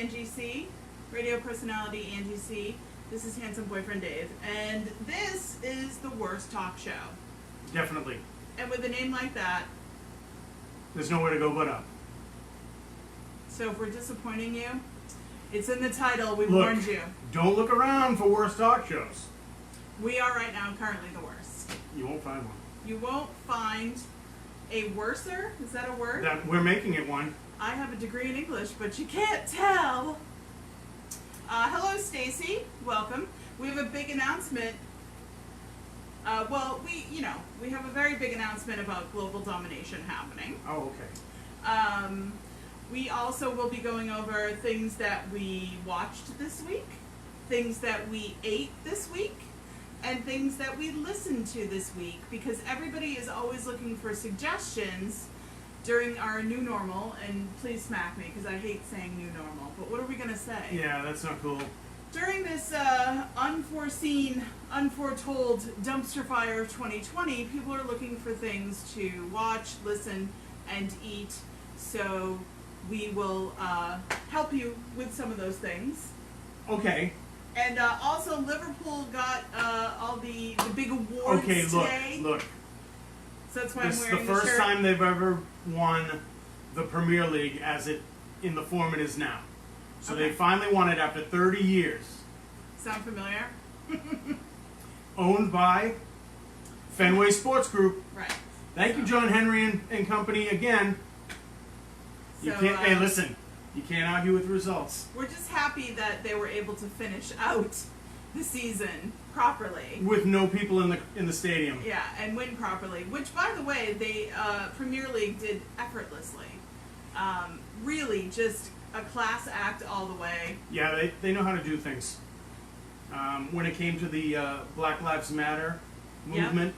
Angie C, radio personality Angie C. This is handsome boyfriend Dave, and this is the worst talk show. Definitely. And with a name like that, there's nowhere to go but up. So if we're disappointing you, it's in the title. We warned you. Don't look around for worst talk shows. We are right now currently the worst. You won't find one. You won't find a worser? Is that a word? That we're making it one. I have a degree in English, but you can't tell. Hello, Stacy. Welcome. We have a big announcement. We have a very big announcement about global domination happening. Oh, okay. We also will be going over things that we watched this week, things that we ate this week, and things that we listened to this week, because everybody is always looking for suggestions during our new normal, and please smack me because I hate saying new normal, but what are we going to say? Yeah, that's not cool. During this unforeseen, unforetold dumpster fire of 2020, people are looking for things to watch, listen, and eat, so we will help you with some of those things. Okay. And also, Liverpool got all the big awards today. Look. So that's why I'm wearing the shirt. It's the first time they've ever won the Premier League as it in the form it is now. So Okay. they finally won it after 30 years. Sound familiar? Owned by Fenway Sports Group. Right. Thank you, John Henry and company again. You So, can't. Hey, listen. You can't argue with results. We're just happy that they were able to finish out the season properly. With no people in the stadium. Yeah, and win properly. Which, by the way, they Premier League did effortlessly. Really, just a class act all the way. Yeah, they know how to do things. When it came to the Black Lives Matter movement,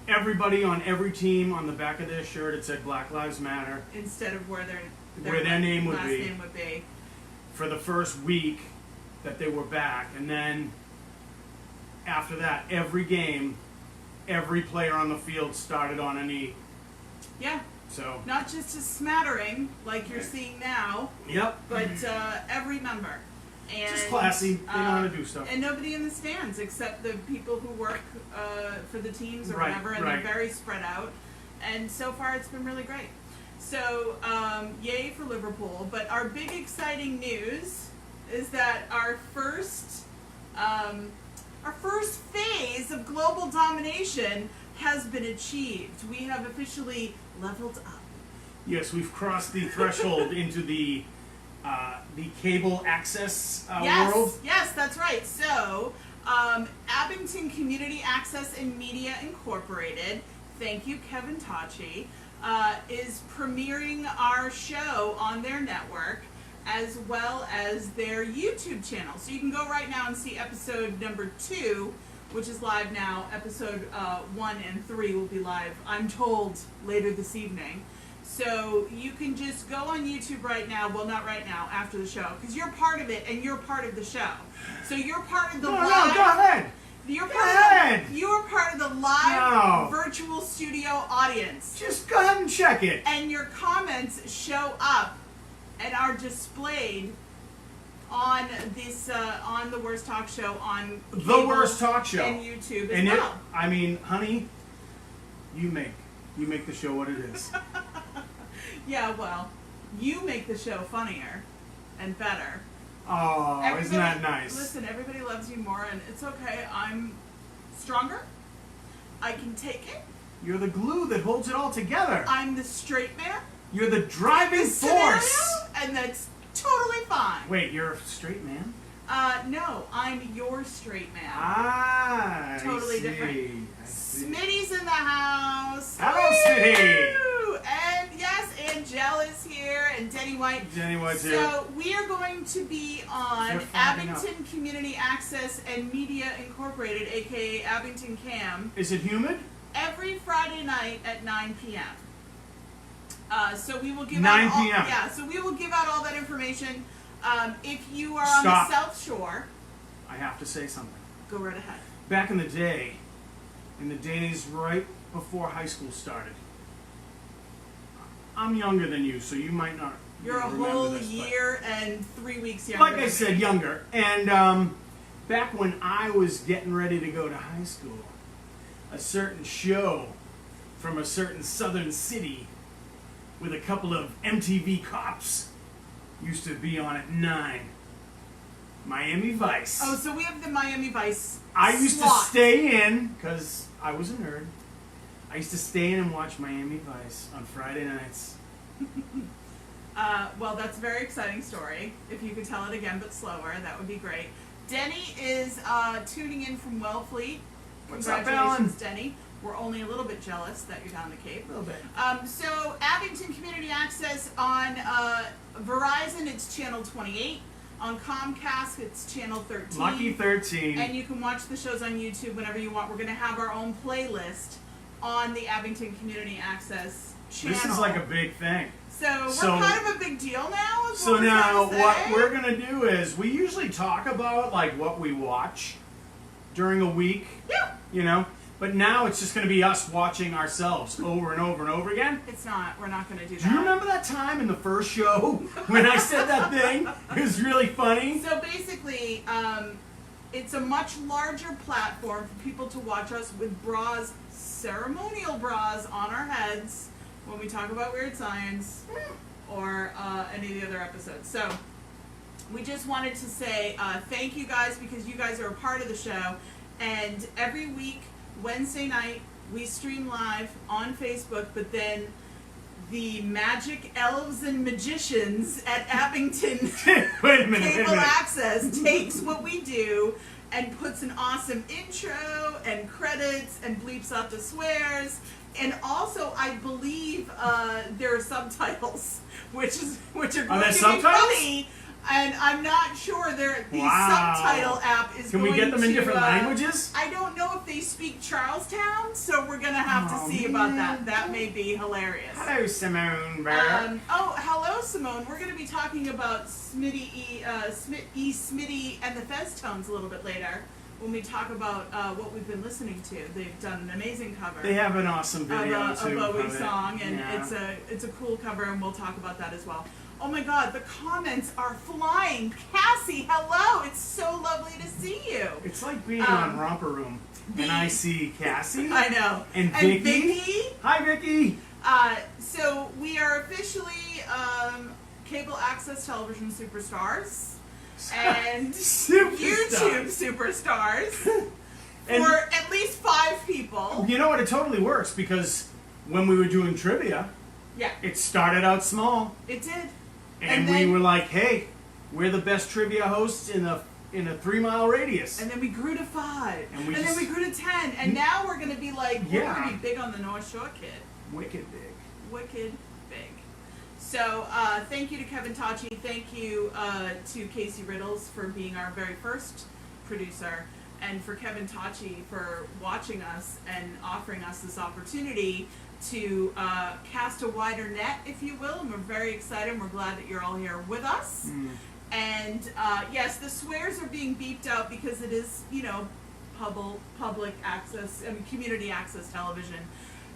everybody on every team on the back of their shirt it said Black Lives Matter. Instead of where their name would last be. name would be. For the first week that they were back. And then after that, every game, every player on the field started on a knee. Yeah. So not just a smattering like you're seeing now. Yep. But every member. And, just classy. They know how to do stuff. And nobody in the stands except the people who work for the teams or Right, whatever, and right. they're very spread out. And so far, it's been really great. So, yay for Liverpool. But our big exciting news is that our first phase of global domination has been achieved. We have officially leveled up. Yes, we've crossed the threshold into the cable access world. Yes, that's right. So, Abington Community Access and Media Incorporated, thank you, Kevin Tachi, is premiering our show on their network as well as their YouTube channel. So you can go right now and see episode number 2, which is live now. Episode 1 and 3 will be live, I'm told, later this evening. So you can just go on YouTube right now. Well, not right now, after the show, because you're part of it and you're part of the show. So you're part of the live. No, go ahead. You're Go part ahead. You're part of the live virtual studio audience. Just go ahead and check it. And your comments show up and are displayed on this on the Worst Talk Show on The Worst Talk Show and YouTube as and well. I mean, honey, you make the show what it is. Yeah, well, you make the show funnier and better. Oh, isn't that nice? Listen, everybody loves you more, and it's okay. I'm stronger. I can take it. You're the glue that holds it all together. I'm the straight man. You're the driving force. Scenario, and that's totally fine. Wait, you're a straight man? No, I'm your straight man. Ah, Totally I see. different. I see. Smitty's in the house. Hello, Smitty. Woo! And yes, Angel is here, and Denny White. Denny White's here. So we are going to be on They're finding Abington Community Access and Media Incorporated, aka Abington Cam, Is it humid? every Friday night at 9 p.m. So we will give 9 out all, p.m. Yeah, so we will give out all that information. If you are on Stop. the South Shore, I have to say something. go right ahead. Back in the day, in the days right before high school started, I'm younger than you, so you might not You're a remember whole this, year and 3 weeks younger. Like I said, younger. And back when I was getting ready to go to high school, a certain show from a certain southern city with a couple of MTV cops used to be on at 9. Miami Vice. Oh, so we have the Miami Vice I used slot. to stay in, because I was a nerd. I used to stay in and watch Miami Vice on Friday nights. Well, that's a very exciting story. If you could tell it again, but slower, that would be great. Denny is tuning in from Wellfleet. What's up, Congratulations, Alan? Denny. We're only a little bit jealous that you're down the Cape. A little bit. So, Abington Community Access on Verizon, it's channel 28. On Comcast, it's channel 13. Lucky 13. And you can watch the shows on YouTube whenever you want. We're going to have our own playlist on the Abington Community Access channel. This is like a big thing. So we're kind of a big deal now. So now what we're going to do is we usually talk about like what we watch during a week. Yeah. You know? But now it's just going to be us watching ourselves over and over and over again. It's not. We're not going to do that. Do you remember that time in the first show when I said that thing? It was really funny. So basically, it's a much larger platform for people to watch us with bras, ceremonial bras on our heads when we talk about Weird Science or any of the other episodes. So we just wanted to say thank you guys, because you guys are a part of the show. And every week, Wednesday night, we stream live on Facebook, but then the magic elves and magicians at Abington Wait a minute. Cable Access takes what we do and puts an awesome intro and credits and bleeps out the swears. And also, I believe there are subtitles, which are going to be funny. And I'm not sure the subtitle app is Can going to... we get them in different languages? I don't know if they speak Charlestown, so we're going to have to see about that. That may be hilarious. Hello, Simone. Hello, Simone. We're going to be talking about Smitty, Smitty, and the Fez Tones a little bit later when we talk about what we've been listening to. They've done an amazing cover. They have an awesome video, of a Bowie song, and yeah. it's a cool cover, and we'll talk about that as well. Oh my God, the comments are flying. Cassie, hello. It's so lovely to see you. It's like being on Romper Room, and I see Cassie. I know. And Vicky. Hi, Vicky. So we are officially cable access television superstars and YouTube superstars for at least 5 people. You know what? It totally works, because when we were doing trivia, it started out small. It did. And we were like, hey, we're the best trivia hosts in a 3-mile radius. And then we grew to 5. And then we grew to 10. And now we're going to be like, we're going to be big on the North Shore, kid. Wicked big. Wicked big. So thank you to Kevin Tachi. Thank you to Casey Riddles for being our very first producer. And for Kevin Tachi for watching us and offering us this opportunity to cast a wider net, if you will. And we're very excited. We're glad that you're all here with us. And yes, the swears are being beeped out because it is, public access, community access television.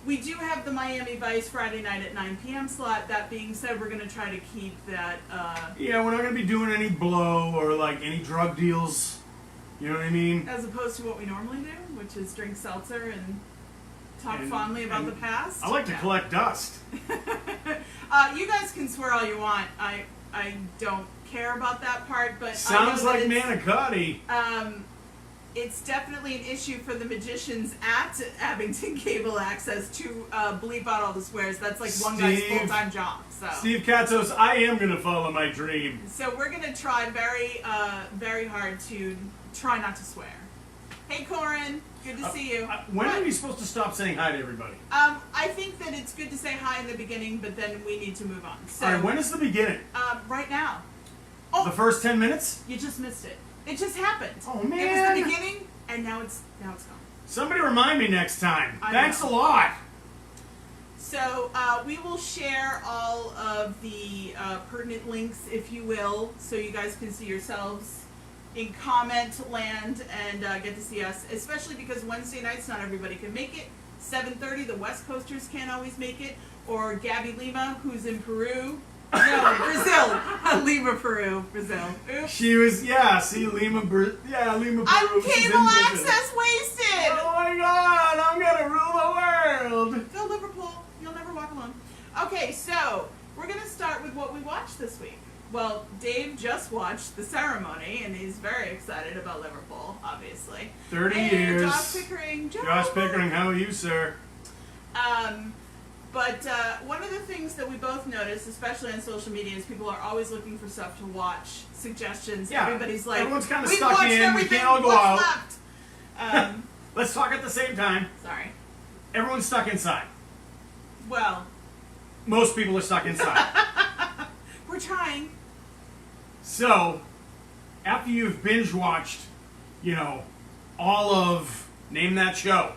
We do have the Miami Vice Friday night at 9 p.m. slot. That being said, we're going to try to keep that... Yeah, we're not going to be doing any blow or, any drug deals. You know what I mean? As opposed to what we normally do, which is drink seltzer and talk fondly about the past. I like to collect dust. You guys can swear all you want. I don't care about that part, but sounds I know like manicotti. It's definitely an issue for the magicians at Abington Cable Access to bleep out all the swears. That's like one guy's full-time job. So. Steve Katzos, I am going to follow my dream. So we're going to try very, very hard to try not to swear. Hey, Corin. Good to see you. When are we supposed to stop saying hi to everybody? I think that it's good to say hi in the beginning, but then we need to move on. So, all right, when is the beginning? Right now. Oh, the first 10 minutes? You just missed it. It just happened. Oh, man. It was the beginning, and now it's gone. Somebody remind me next time. Thanks a lot. So we will share all of the pertinent links, if you will, so you guys can see yourselves in comment land and get to see us, especially because Wednesday nights not everybody can make it. 7:30, the West Coasters can't always make it, or Gabby Lima, who's in Peru, No, Brazil. Lima, Peru. Brazil. Oops. She was, Lima, Peru. I'm She's in cable Brazil. access wasted. Oh my God, I'm gonna rule the world. Go Liverpool. You'll never walk alone. Okay, so we're gonna start with what we watched this week. Well, Dave just watched the ceremony, and he's very excited about Liverpool, obviously. 30 and years. Josh Pickering. Josh Pickering, how are you, sir? But one of the things that we both notice, especially on social media, is people are always looking for stuff to watch, suggestions. Yeah, Everybody's like, everyone's kind of "We've stuck watched in. We everything. can't all go What's out." left?" Let's talk at the same time. Sorry. Everyone's stuck inside. Well, Most people are stuck inside. we're trying. So, after you've binge watched, all of name that show.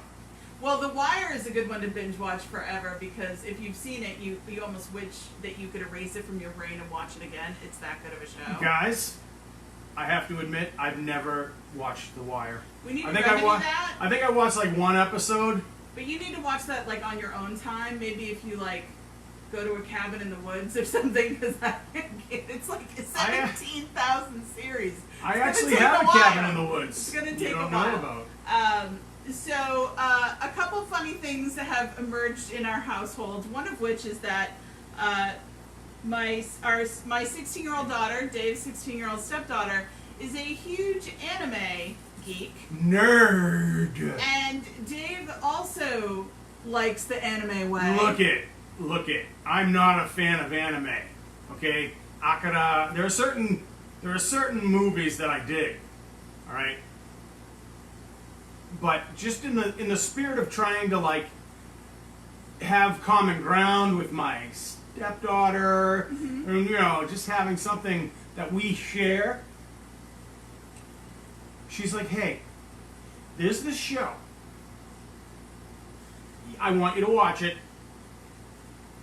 Well, The Wire is a good one to binge watch forever because if you've seen it, you almost wish that you could erase it from your brain and watch it again. It's that good of a show. Guys, I have to admit, I've never watched The Wire. We need to remedy that. I think I watched like one episode. But you need to watch that like on your own time. Maybe if you like go to a cabin in the woods or something, because it's like a 17,000 series. I actually have a cabin in the woods. It's going to take you don't a while. know about. So a couple funny things that have emerged in our household. One of which is that my 16-year-old daughter, Dave's 16-year-old stepdaughter, is a huge anime geek. Nerd. And Dave also likes the anime way. Look it. I'm not a fan of anime. Okay? Akira. There are certain movies that I dig. All right? But just in the spirit of trying to like have common ground with my stepdaughter, and just having something that we share, she's like, "Hey, there's this show. I want you to watch it.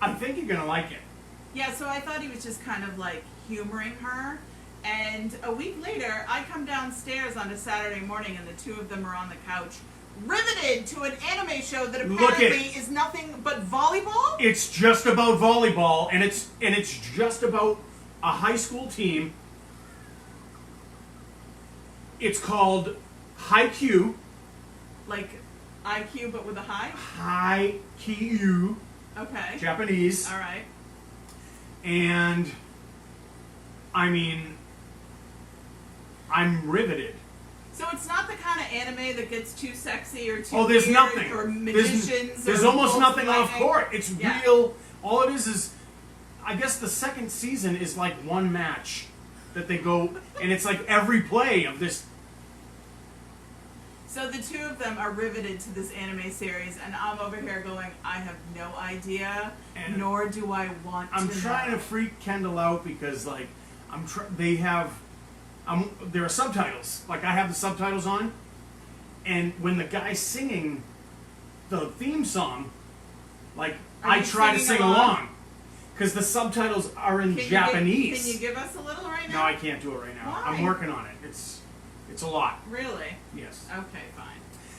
I think you're gonna like it." Yeah, so I thought he was just kind of like humoring her. And a week later, I come downstairs on a Saturday morning, and the two of them are on the couch, riveted to an anime show that apparently is nothing but volleyball. It's just about volleyball, and it's just about a high school team. It's called Haikyuu. Like IQ, but with a high? Haikyuu. Okay. Japanese. All right. And, I mean, I'm riveted. So it's not the kind of anime that gets too sexy or too there's weird nothing. or magicians. There's or almost nothing off lightning. court. It's real. All it is, I guess the second season is like one match that they go, and it's like every play of this. So the two of them are riveted to this anime series, and I'm over here going, I have no idea, And nor do I want to I'm trying know. to freak Kendall out because like there are subtitles. Like I have the subtitles on, and when the guy's singing the theme song, like I try to sing along because the subtitles are in Japanese. Can you give us a little right now? No, I can't do it right now. Why? I'm working on it. It's a lot. Really? Yes. Okay, fine.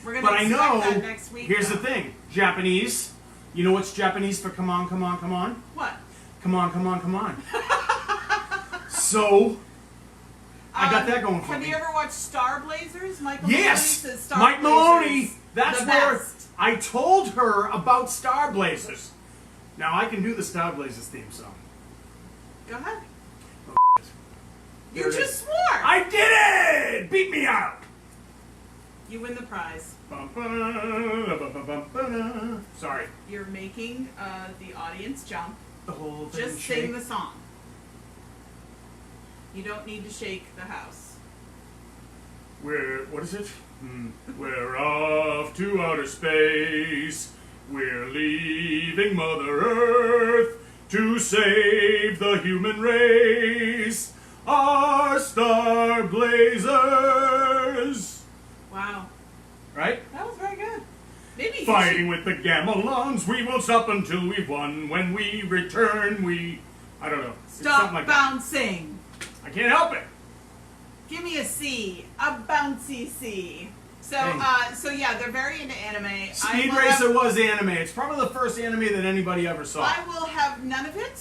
We're gonna But I know. that next week. Here's though. the thing. Japanese. You know what's Japanese for come on, come on, come on? What? Come on, come on, come on. So, I got that going for Have me. you ever watched Star Blazers? Michael Yes! Maloney's Star Mike Blazers. Maloney! That's the where best. I told her about Star Blazers. Now I can do the Star Blazers theme song. Go ahead. There You it just is. swore! I did it! Beat me out! You win the prize. Sorry. You're making the audience jump. The whole thing. Just sing the song. You don't need to shake the house. What is it? We're off to outer space. We're leaving Mother Earth to save the human race. Our Star Blazers. Wow. Right? That was very good. Maybe you Fighting with the Gamelons, we won't stop until we've won. When we return, I don't know. It's Stop something like that. bouncing. I can't help it. Give me a C. A bouncy C. So, Hey. so yeah, they're very into anime. Speed Racer was anime. It's probably the first anime that anybody ever saw. I will have none of it.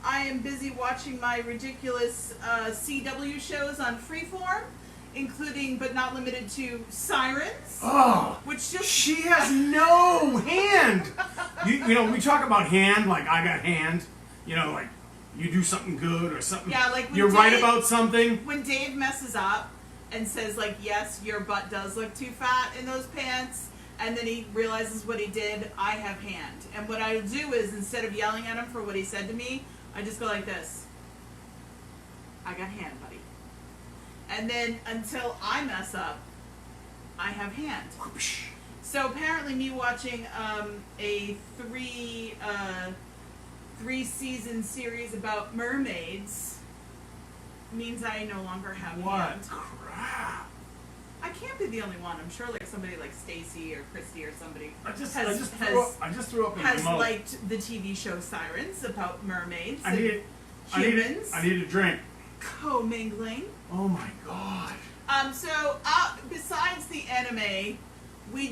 I am busy watching my ridiculous CW shows on Freeform, including but not limited to Sirens. Oh, which just she has no hand. You know, we talk about hand, like I got hand. You know, like you do something good or something. Yeah, like when you're right Dave- about something. when Dave messes up and says like, yes, your butt does look too fat in those pants, and then he realizes what he did, I have hand. And what I do is, instead of yelling at him for what he said to me, I just go like this. I got hand, buddy. And then until I mess up, I have hand. So apparently me watching a three-season series about mermaids means I no longer have What hand. crap! I can't be the only one. I'm sure like somebody like Stacy or Christy or somebody I just has threw up in my mouth. liked the TV show Sirens about mermaids I and need humans I need a drink. commingling. Oh my god! So besides the anime, we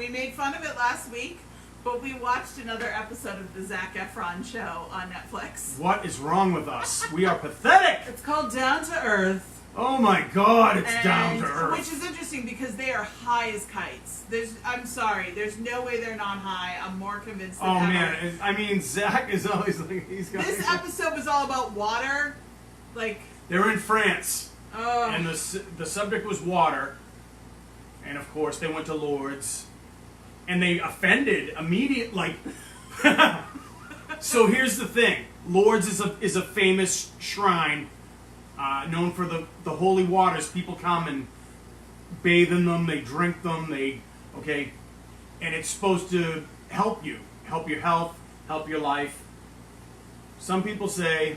made fun of it last week, but we watched another episode of the Zac Efron show on Netflix. What is wrong with us? We are pathetic. It's called Down to Earth. Oh my god! It's down to And- earth. Which is interesting because they are high as kites. I'm sorry, there's no way they're not high. I'm more convinced than Oh ever. man, I mean Zach is always like he's got. This episode was all about water. Like, They're in France, oh. and the subject was water, and of course they went to Lourdes, and they offended immediate like. So here's the thing: Lourdes is a famous shrine, known for the holy waters. People come and bathe in them. They drink them. And it's supposed to help you, help your health, help your life. Some people say,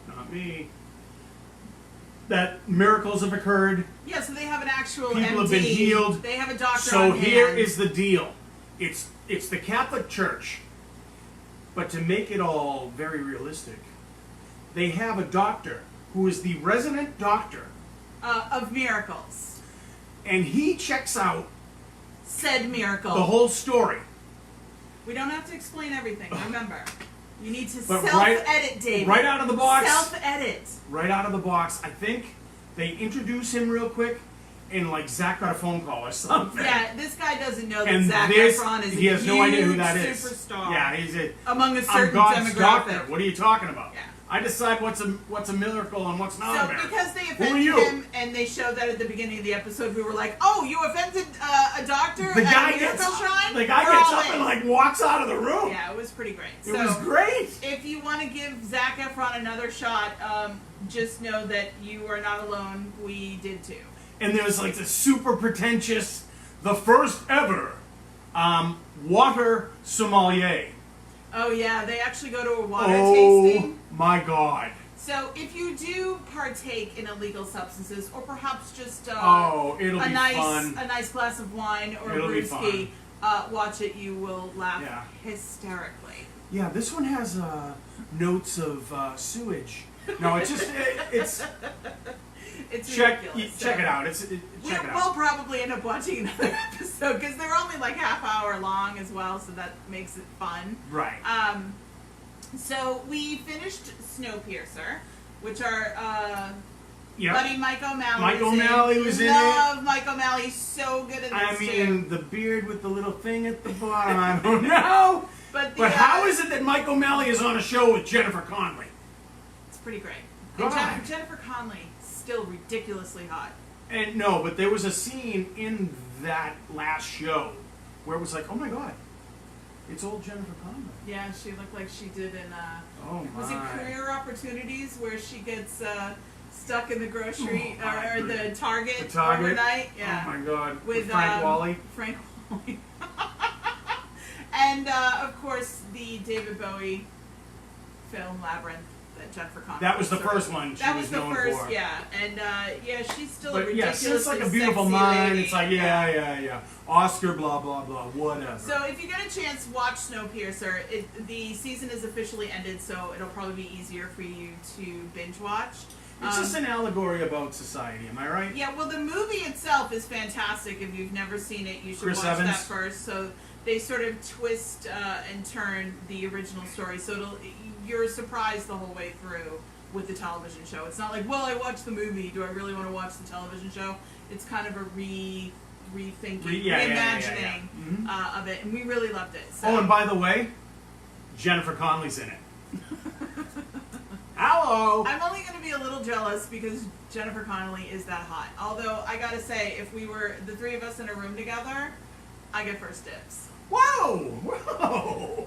not me, that miracles have occurred. Yeah, so they have an actual People MD. have been healed. They have a doctor So on here hand. is the deal. It's the Catholic Church. But to make it all very realistic, they have a doctor who is the resident doctor. Of miracles. And he checks out Said miracle. the whole story. We don't have to explain everything, remember. You need to But self-edit, David. right out of the box. Self-edit. Right out of the box. I think they introduce him real quick, and like Zach got a phone call or something. Yeah, this guy doesn't know that And Zac this, Efron is he a has huge no idea who that is. superstar. Yeah, he's among a I'm certain God's demographic. doctor. What are you talking about? Yeah. I decide what's a miracle and what's not a So miracle. because they Who are offended you? him and they showed that at the beginning of the episode, we were like, "Oh, you offended a doctor The at guy a miracle gets shrine?" the guy We're gets all up in. and like walks out of the room. Yeah, it was pretty great. It was great. If you want to give Zac Efron another shot, just know that you are not alone. We did too. And there's like the super pretentious, the first ever water sommelier. Oh yeah, they actually go to a water Oh tasting. my god. So if you do partake in illegal substances, or perhaps just It'll a be nice fun. a nice glass of wine or It'll a be brewski, watch it. You will laugh Yeah. hysterically. Yeah, this one has notes of sewage. No, it's just it's It's check ridiculous. check So it out. Check it out. We'll probably end up watching another episode because they're only like half hour long as well, so that makes it fun. Right. So we finished Snowpiercer, which our Yep. buddy Mike O'Malley. Mike was O'Malley in. was in Love Mike O'Malley. He's so good at I this mean, too. the beard with the little thing at the bottom. I don't know. But How is it that Mike O'Malley is on a show with Jennifer Connelly? It's pretty great. God. And Jennifer Connelly, still ridiculously hot. And no, but there was a scene in that last show where it was like, oh my god, it's old Jennifer Connelly. Yeah, she looked like she did in. Oh my. Was it Career Opportunities where she gets stuck in the grocery or the Target, The Target. overnight? Yeah. Oh my god. With Frank Wally. Frank Wally. And of course the David Bowie film Labyrinth that Jennifer Connelly. That was the sort of- first one she That was was the known first, for. yeah. And yeah, she's still a But yeah, ridiculously since like a beautiful sexy mind, lady. it's like yeah. Oscar, blah blah blah, whatever. So if you get a chance, watch Snowpiercer. The season is officially ended, so it'll probably be easier for you to binge watch. It's just an allegory about society, am I right? Yeah, well, the movie itself is fantastic. If you've never seen it, you should Chris watch Evans. that first. So they sort of twist and turn the original story. So you're surprised the whole way through with the television show. It's not like, well, I watched the movie, do I really want to watch the television show? It's kind of a rethinking, reimagining Mm-hmm. of it, and we really loved it. So. Oh, and by the way, Jennifer Connelly's in it. Hello! I'm only going to be a little jealous because Jennifer Connelly is that hot. Although, I gotta say, if we were the three of us in a room together, I get first dibs. Whoa! Whoa!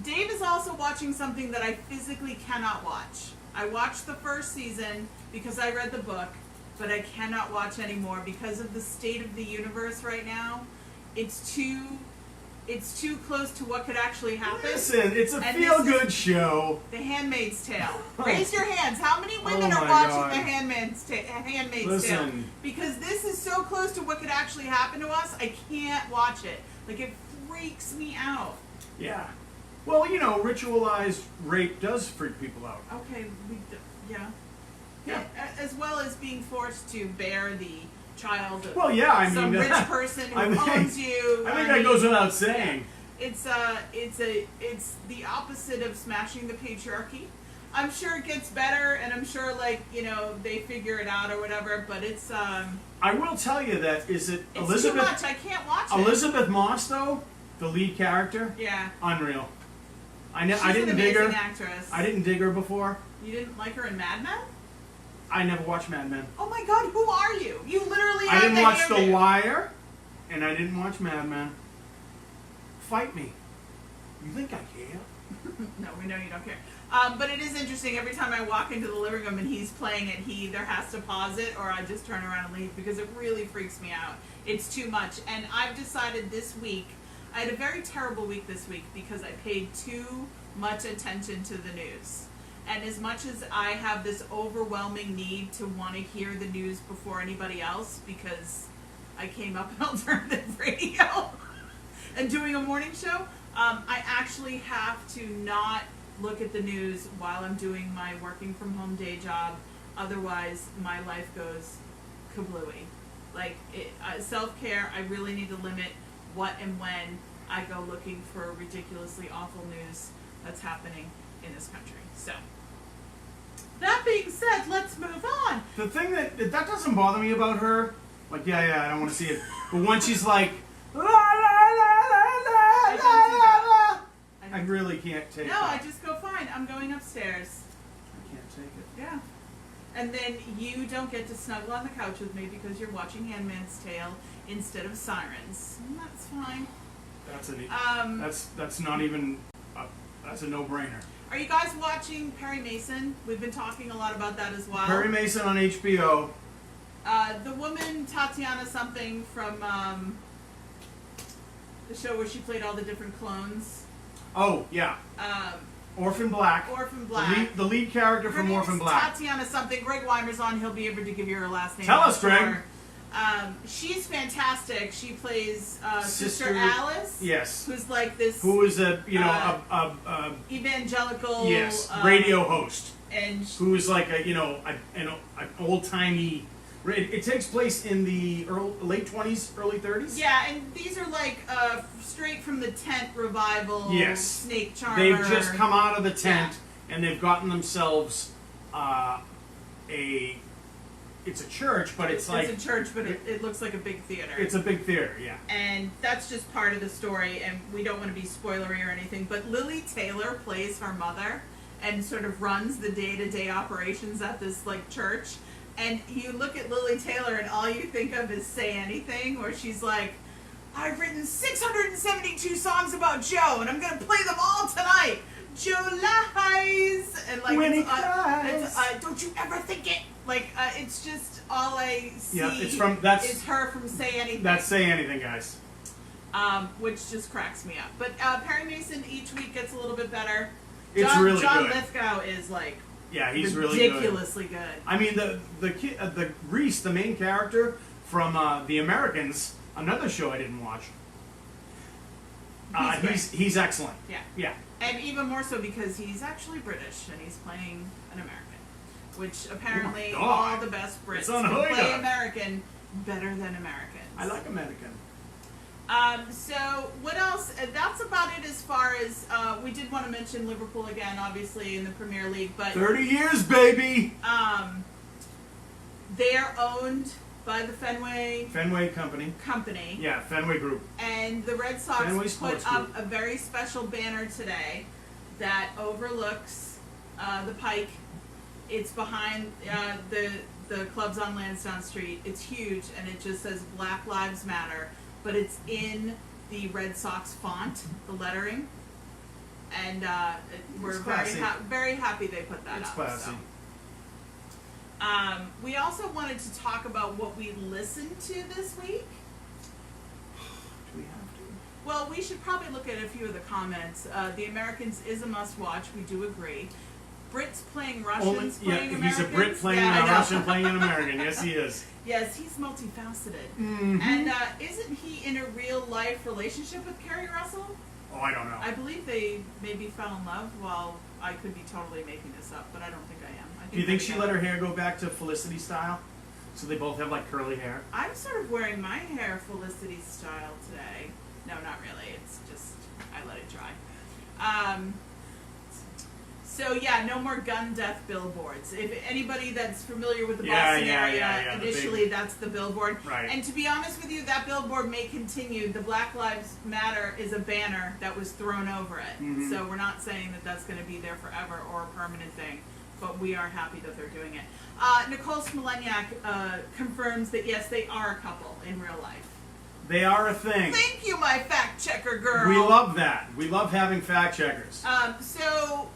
Dave is also watching something that I physically cannot watch. I watched the first season because I read the book, but I cannot watch anymore because of the state of the universe right now. It's too close to what could actually happen. Listen, it's a And feel-good show. The Handmaid's Tale. Raise your hands. How many women Oh are my watching God. The Handmaid's Tale? Listen. Because this is so close to what could actually happen to us, I can't watch it. Like, it freaks me out. Yeah. Well, you know, ritualized rape does freak people out. Okay, yeah. Yeah. As well as being forced to bear the child of Well, yeah, I mean, some rich person who I mean, owns you. I think that goes without saying. It's the opposite of smashing the patriarchy. I'm sure it gets better, and I'm sure, like, you know, they figure it out or whatever. But it's I will tell you that it's Elizabeth. too much. I can't watch it. Elizabeth Moss, though, the lead character, Yeah. unreal. She's I didn't an dig amazing her. actress. I didn't dig her before. You didn't like her in Mad Men? I never watched Mad Men. Oh my God, who are you? You literally I have didn't the watch Handmaid. The Wire, and I didn't watch Mad Men. Fight me. You think I care? No, we know you don't care. But it is interesting. Every time I walk into the living room and he's playing it, he either has to pause it or I just turn around and leave because it really freaks me out. It's too much. And I've decided this week, I had a very terrible week this week because I paid too much attention to the news. And as much as I have this overwhelming need to want to hear the news before anybody else because I came up in alternative radio and doing a morning show, I actually have to not look at the news while I'm doing my working from home day job. Otherwise, my life goes kablooey. Like, self-care, I really need to limit what and when I go looking for ridiculously awful news that's happening in this country. So, that being said, let's move on. The thing that doesn't bother me about her, like, yeah, I don't want to see it. But when she's like, la, la, la, la, la, I really can't take No, that. I just go, fine, I'm going upstairs. I can't take it. Yeah. And then you don't get to snuggle on the couch with me because you're watching Handmaid's Tale instead of Sirens. And that's fine. That's not even. That's a no-brainer. Are you guys watching Perry Mason? We've been talking a lot about that as well. Perry Mason on HBO. The woman Tatiana something from the show where she played all the different clones. Oh yeah. Orphan Black. Orphan Black. The lead character Her from name Orphan is Black. Tatiana something. Greg Weimer's on. He'll be able to give you her last name. Tell us, Greg. She's fantastic. She plays Sister Alice. Yes. Who's like this. Who is a evangelical. radio host. And who is like an old timey. It takes place in the late 20s, early 30s. Yeah, and these are like straight from the tent revival. Yes. Snake Charmer. They've just come out of the tent and they've gotten themselves it's a church, but it's like... It's a church, but it looks like a big theater. It's a big theater, yeah. And that's just part of the story, and we don't want to be spoilery or anything, but Lily Taylor plays her mother and sort of runs the day-to-day operations at this, like, church. And you look at Lily Taylor and all you think of is Say Anything, where she's like, I've written 672 songs about Joe, and I'm going to play them all tonight. Joe lies! And like, when he cries. don't you ever think it? Like, it's just all I see is her from Say Anything. That's Say Anything, guys. Which just cracks me up. But Perry Mason each week gets a little bit better. It's really John good. Lithgow is like he's ridiculously really good. I mean, the Reese, the main character from The Americans, another show I didn't watch. He's excellent. Yeah. And even more so because he's actually British and he's playing an American, which apparently all the best Brits can play American better than Americans. I like American. So what else? That's about it as far as we did want to mention Liverpool again, obviously in the Premier League, but 30 years, baby. They are owned by the Fenway Company. Yeah, Fenway Group. And the Red Sox Fenway put Sports up Group. a very special banner today that overlooks the Pike. It's behind the clubs on Lansdowne Street. It's huge, and it just says Black Lives Matter, but it's in the Red Sox font, the lettering. And we're very happy they put that It's up. classy. So. We also wanted to talk about what we listened to this week. Do we have to? Well, we should probably look at a few of the comments. The Americans is a must-watch. We do agree. Brits playing Russians playing Americans. He's a Brit playing a Russian playing an American. Yes, he is. Yes, he's multifaceted. Mm-hmm. And isn't he in a real-life relationship with Carrie Russell? Oh, I don't know. I believe they maybe fell in love. Well, I could be totally making this up, but I don't think I am. Do you think she let her hair go back to Felicity style? So they both have like curly hair? I'm sort of wearing my hair Felicity style today. No, not really. It's just, I let it dry. So yeah, no more gun death billboards. If anybody that's familiar with the Boston area, initially that's the billboard. Right. And to be honest with you, that billboard may continue. The Black Lives Matter is a banner that was thrown over it. Mm-hmm. So we're not saying that that's going to be there forever or a permanent thing, but we are happy that they're doing it. Nicole Smoleniak confirms that yes, they are a couple in real life. They are a thing. Thank you, my fact checker girl. We love that. We love having fact checkers. So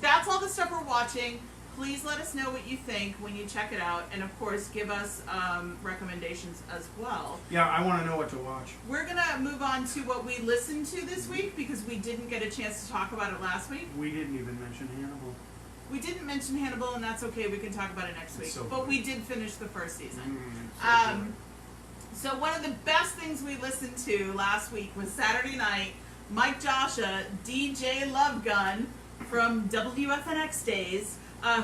that's all the stuff we're watching. Please let us know what you think when you check it out, and of course give us recommendations as well. Yeah, I want to know what to watch. We're gonna move on to what we listened to this week because we didn't get a chance to talk about it last week. We didn't even mention Hannibal. We didn't mention Hannibal, and that's okay. We can talk about it next week. So but good. we did finish the first season. Good. So one of the best things we listened to last week was Saturday night. Mike Joshua, DJ Lovegun from WFNX days,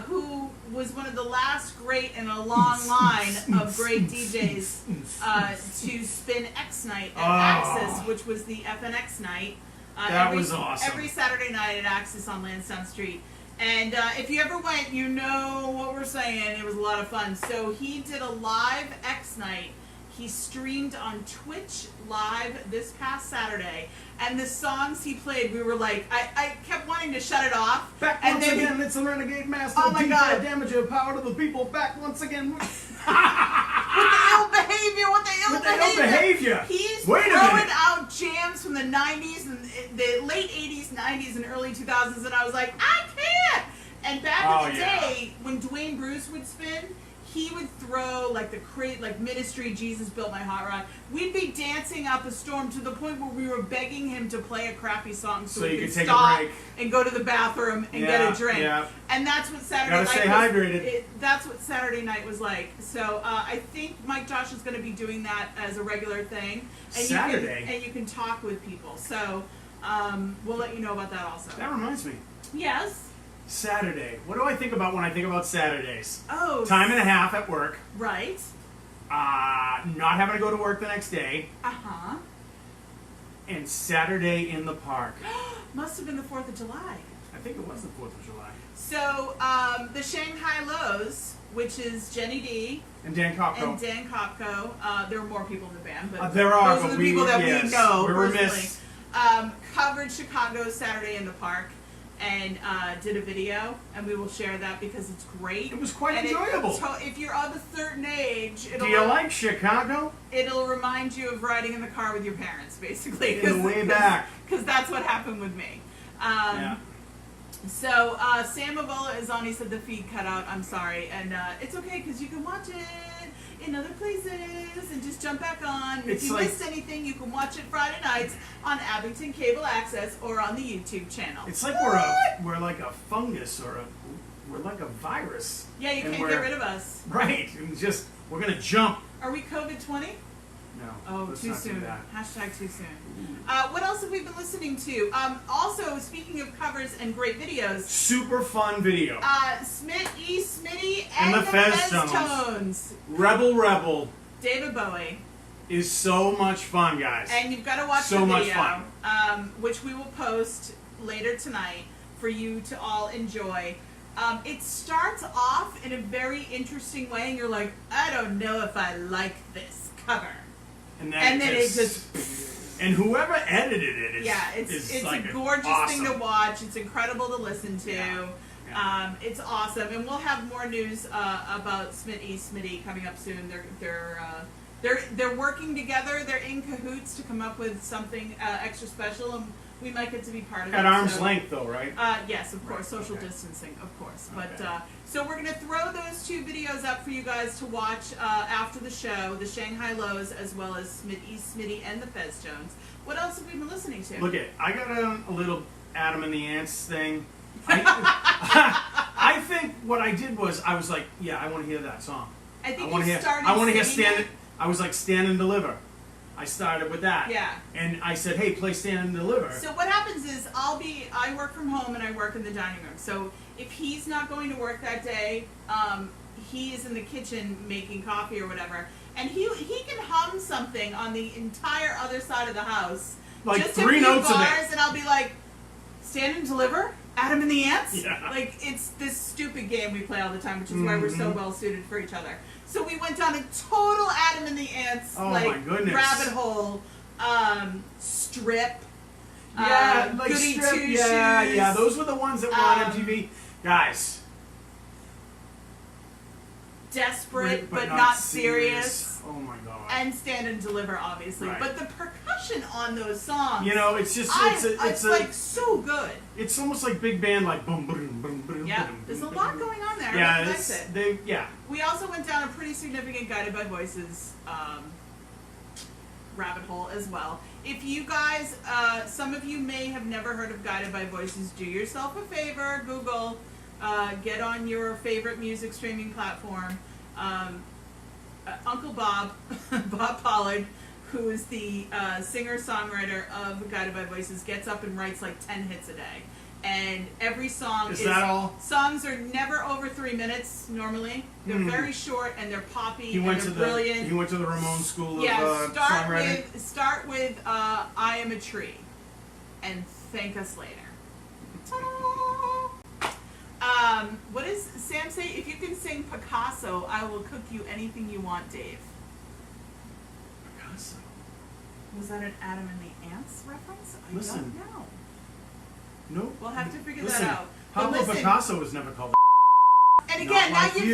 who was one of the last great in a long line of great DJs to spin X Night at Axis, which was the FNX night. That was awesome. Every Saturday night at Axis on Lansdowne Street. And if you ever went, you know what we're saying. It was a lot of fun. So he did a live X Night. He streamed on Twitch live this past Saturday, and the songs he played, we were like, I kept wanting to shut it off. Back and once then again, it's a renegade master. Oh my God. Damage of power to the people. Back once again. With the ill behavior. He's throwing out jams from the 90s and the late 80s, 90s, and early 2000s, and I was like, I can't! And back in the day, when Dwayne Bruce would spin, he would throw like like Ministry, Jesus Built My Hot Rod. We'd be dancing up a storm to the point where we were begging him to play a crappy song so we could take stop a break and go to the bathroom and get a drink. Yeah. And that's what Saturday night stay hydrated. That's what Saturday night was like. So I think Mike Josh is going to be doing that as a regular thing. And Saturday? You can talk with people. So we'll let you know about that also. That reminds me. Yes. Saturday. What do I think about when I think about Saturdays? Oh. Time and a half at work. Right. Not having to go to work the next day. Uh-huh. And Saturday in the park. Must have been the 4th of July. I think it was the 4th of July. So, the Shanghai Lows, which is Jenny D. And Dan Kopko. And Dan Kopko. There are more people in the band, but there are, those are the people that we know we're personally. Remiss. Covered Chicago Saturday in the Park. And did a video, and we will share that because it's great. It was quite enjoyable. If you're of a certain age, do you like Chicago? It'll remind you of riding in the car with your parents, basically. In the way back. Because that's what happened with me. Yeah. So Sam Avola is on. He said the feed cut out. I'm sorry, and it's okay because you can watch it in other places and just jump back on. If you missed anything, you can watch it Friday nights on Abington Cable Access or on the YouTube channel. It's like we're like a fungus or we're like a virus. Yeah, you can't get rid of us. Right. We're gonna jump. Are we COVID-20? No. Oh, too soon. Hashtag too soon. What else have we been listening to? Also, speaking of covers and great videos. Super fun video. Smitty, and the Fez Tones. Rebel. David Bowie. is so much fun, guys. And you've got to watch So the much video, fun. Which we will post later tonight for you to all enjoy. It starts off in a very interesting way, and you're like, I don't know if I like this cover. And then it just... And whoever edited it is it's like a gorgeous awesome thing to watch. It's incredible to listen to. Yeah. It's awesome, and we'll have more news about Smitty coming up soon. They're working together. They're in cahoots to come up with something extra special, and we might get to be part of it. At arm's length, though, right? Yes, of course, social distancing, of course. But so we're gonna throw those 2 videos up for you guys to watch after the show, the Shanghai Lows, as well as Smitty, and the Fez Jones. What else have we been listening to? Look I got a little Adam and the Ants thing. I think what I did was I was like, yeah, I want to hear that song. I think I want to hear Stand. I was like, Stand and Deliver. I started with that. Yeah. And I said, hey, play Stand and Deliver. So what happens is I work from home and I work in the dining room. So if he's not going to work that day, he is in the kitchen making coffee or whatever, and he can hum something on the entire other side of the house. Like just 3 notes of of it. And I'll be like, Stand and Deliver? Adam and the Ants? Yeah. Like, it's this stupid game we play all the time, which is why we're so well suited for each other. So we went down a total Adam and the Ants my goodness. rabbit hole, strip. Yeah, like Goody Strip. Two Yeah, Shoes. yeah. Those were the ones that were on MTV. Guys. Desperate but not serious. Oh my god. And Stand and Deliver, obviously. Right. But the percussion on those songs, it's just it's like so good. It's almost like big band, like boom, boom, boom, boom. Yeah, boom, there's a boom, lot boom. going on there. Yeah, I respect it. We also went down a pretty significant Guided by Voices rabbit hole as well. If you guys, some of you may have never heard of Guided by Voices, do yourself a favor, Google, get on your favorite music streaming platform. Uncle Bob, Bob Pollard, who is the singer-songwriter of Guided by Voices, gets up and writes like 10 hits a day. And every song is that all? Songs are never over 3 minutes normally. They're very short and they're poppy and they're brilliant. He went to the Ramon School of songwriting. Start with I Am a Tree and Thank Us Later. What does Sam say? If you can sing Picasso, I will cook you anything you want, Dave. Picasso. Was that an Adam and the Ants reference? I Listen. don't know. Nope. We'll have to figure Listen, that out. Pablo Picasso was never called. And again, Not like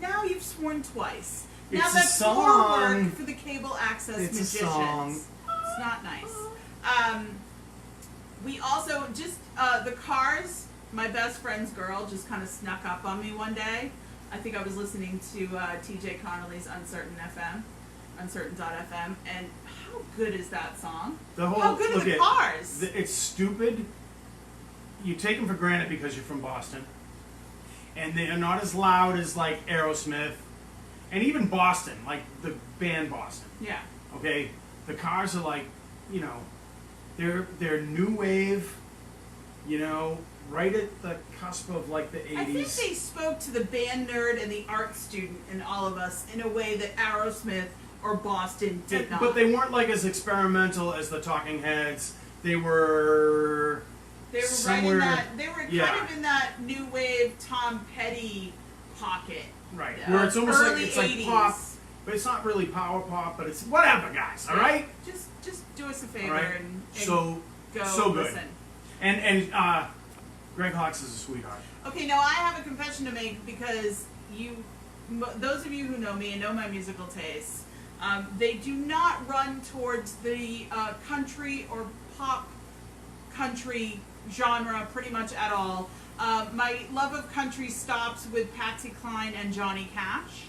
now you've sworn twice. It's now a that's song. more work for the cable access It's magicians. a song. It's not nice. We also just the Cars. My best friend's girl just kind of snuck up on me one day. I think I was listening to TJ Connolly's Uncertain.fm, and how good is that song? How good are the Cars? It's stupid. You take them for granted because you're from Boston, and they are not as loud as like Aerosmith, and even Boston, like the band Boston. Yeah. Okay, the Cars are like, they're new wave, right at the cusp of like the 80s. I think they spoke to the band nerd and the art student in all of us in a way that Aerosmith or Boston did not. But they weren't like as experimental as the Talking Heads. They were somewhere, right in that. They were kind of in that new wave Tom Petty pocket. Right. Where it's almost like it's 80s. like pop, but it's not really power pop. But it's whatever, guys. All right. Just do us a favor and so go so good. listen. And Greg Hawkes is a sweetheart. Okay, now I have a confession to make because those of you who know me and know my musical tastes, they do not run towards the country or pop country genre pretty much at all. My love of country stops with Patsy Cline and Johnny Cash,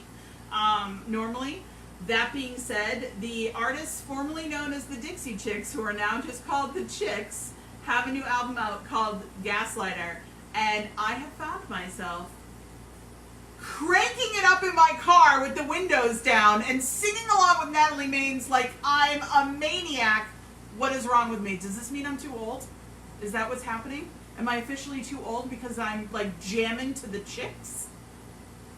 normally. That being said, the artists formerly known as the Dixie Chicks, who are now just called the Chicks, have a new album out called Gaslighter, and I have found myself cranking it up in my car with the windows down and singing along with Natalie Maines like I'm a maniac. What is wrong with me? Does this mean I'm too old? Is that what's happening? Am I officially too old because I'm like jamming to the Chicks?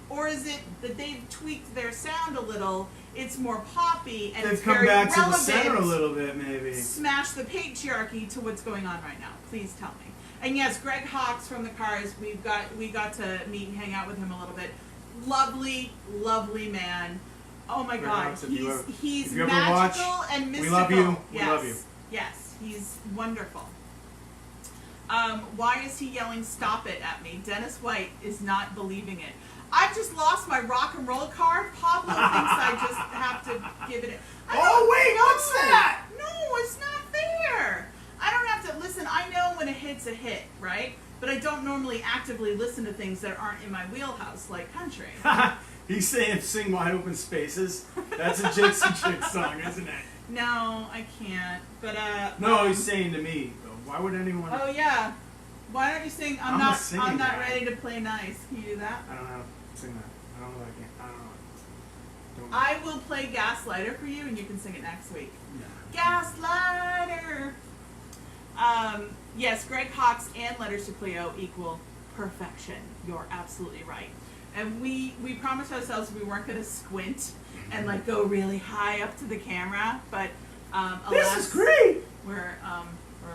or is it that they've tweaked their sound a little? It's more poppy and They've it's come very back to the relevant. center a little bit, maybe. Smash the patriarchy to what's going on right now. Please tell me. And yes, Greg Hawkes from the Cars. We got to meet and hang out with him a little bit. Lovely, lovely man. Oh my Greg God, Hawkes, he's if you ever magical watch, and mystical. we love you. Yes, We love you. yes, he's wonderful. Why is he yelling "Stop it" at me? Dennis White is not believing it. I've just lost my rock and roll card. Pablo thinks I just have to give it. What's that? No, it's not fair. I don't have to listen. I know when a hit's a hit, right? But I don't normally actively listen to things that aren't in my wheelhouse, like country. He's saying "Sing Wide Open Spaces." That's a Dixie Chicks song, isn't it? No, I can't. But No, he's saying to me. Why would anyone? Oh yeah. Why don't you sing? I'm a not singing guy. ready to play nice. Can you do that? I don't know how to sing that. I don't know. I can't. I don't know. I will play Gaslighter for you, and you can sing it next week. Yeah. Gaslighter. Yes, Greg Hawkes and Letters to Cleo equal perfection. You're absolutely right. And we promised ourselves we weren't going to squint and like go really high up to the camera, but alas, This is great. we're a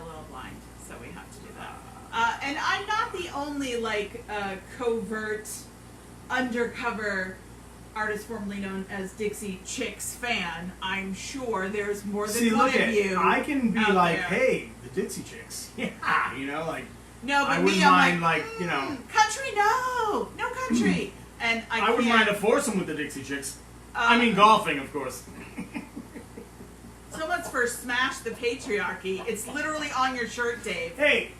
little blind, so we have to do that. And I'm not the only covert, undercover artist formerly known as Dixie Chicks fan. I'm sure there's more than one of you. I can be out like, there. hey, the Dixie Chicks. Yeah, No, but I me, wouldn't I'm mind, country, no country. And I wouldn't can't. mind a foursome with the Dixie Chicks. I mean, golfing, of course. So much for smash the patriarchy. It's literally on your shirt, Dave. Hey,